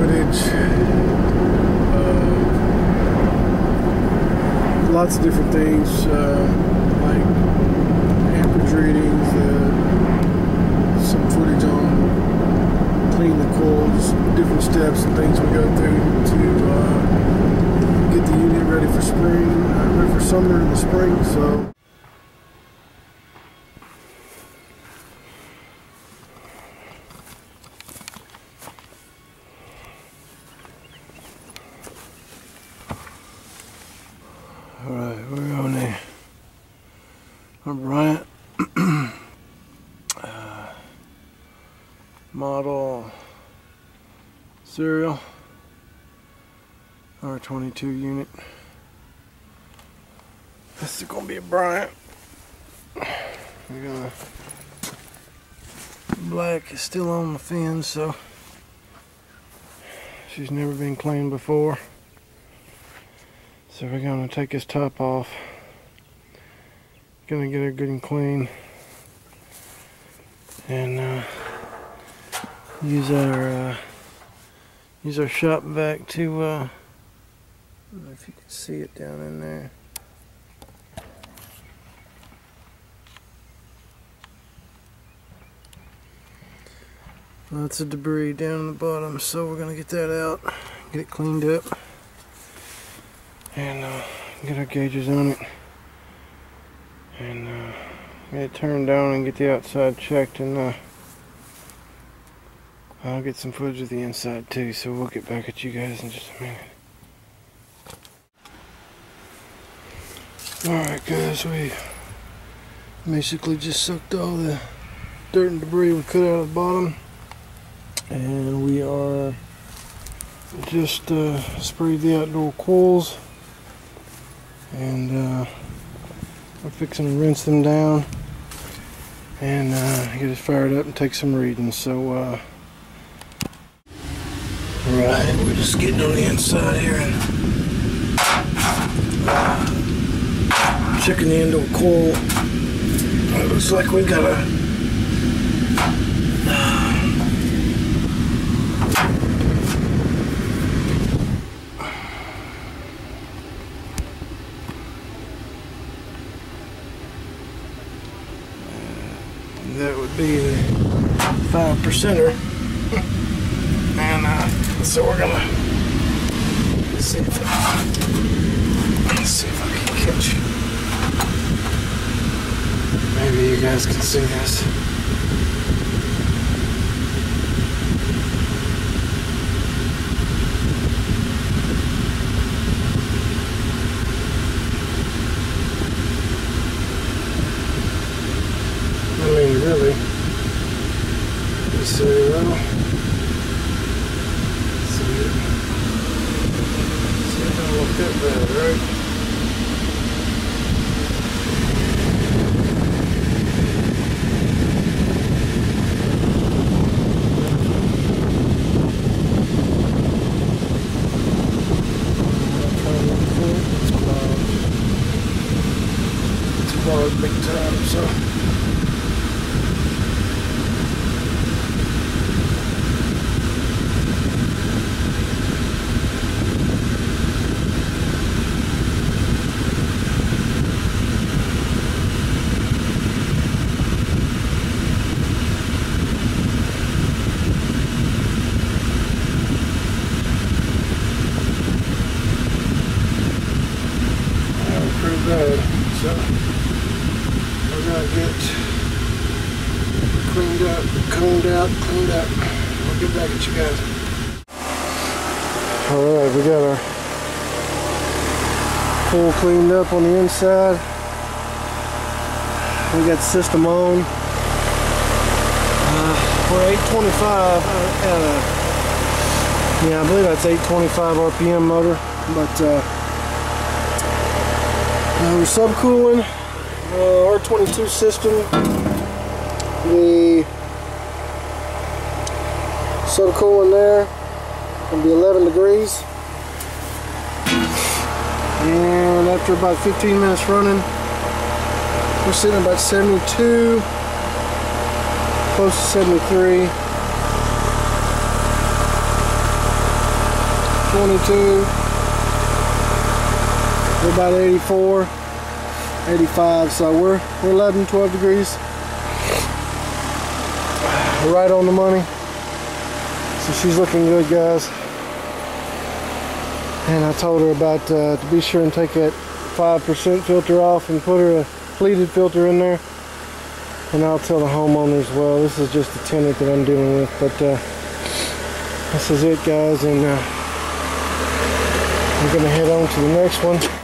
footage. Lots of different things, like amperage readings, some footage on cleaning the coils, different steps and things we go through to get the unit ready for spring, ready for summer and the spring. So. Alright, we're on a Bryant model serial R22 unit. This is going to be a Bryant. We're gonna, black is still on the fins, so she's never been cleaned before. So we're going to take this top off, going to get her good and clean, and use our shop vac to, I don't know if you can see it down in there. Lots of debris down in the bottom, so we're going to get that out, get it cleaned up. And get our gauges on it, and get it turned down and get the outside checked, and I'll get some footage of the inside too, so we'll get back at you guys in just a minute. Alright guys, we basically just sucked all the dirt and debris we could out of the bottom, and we are just sprayed the outdoor coils. And we're fixing to rinse them down and get it fired up and take some readings. So right, we're just getting on the inside here and checking the indoor coil. It looks like we got a that would be the 5%er, and so we're gonna see if I can catch. Maybe you guys can see this. I mean, really, you see it well. See it don't look that bad, right? It's clogged big time, so. Bad. So we're gonna get cleaned up, combed out, cleaned up. I'll get back at you guys. Alright, we got our pool cleaned up on the inside. We got the system on. We're 825. Yeah, I believe that's 825 RPM motor, but we're subcooling R22 system. The subcooling there will be 11 degrees. And after about 15 minutes running, we're sitting at about 72, close to 73. 22. We're about 84, 85, so we're 11, 12 degrees. We're right on the money. So she's looking good, guys. And I told her about to be sure and take that 5% filter off and put her a pleated filter in there. And I'll tell the homeowner as well. This is just a tenant that I'm dealing with, but this is it, guys, and I'm gonna head on to the next one.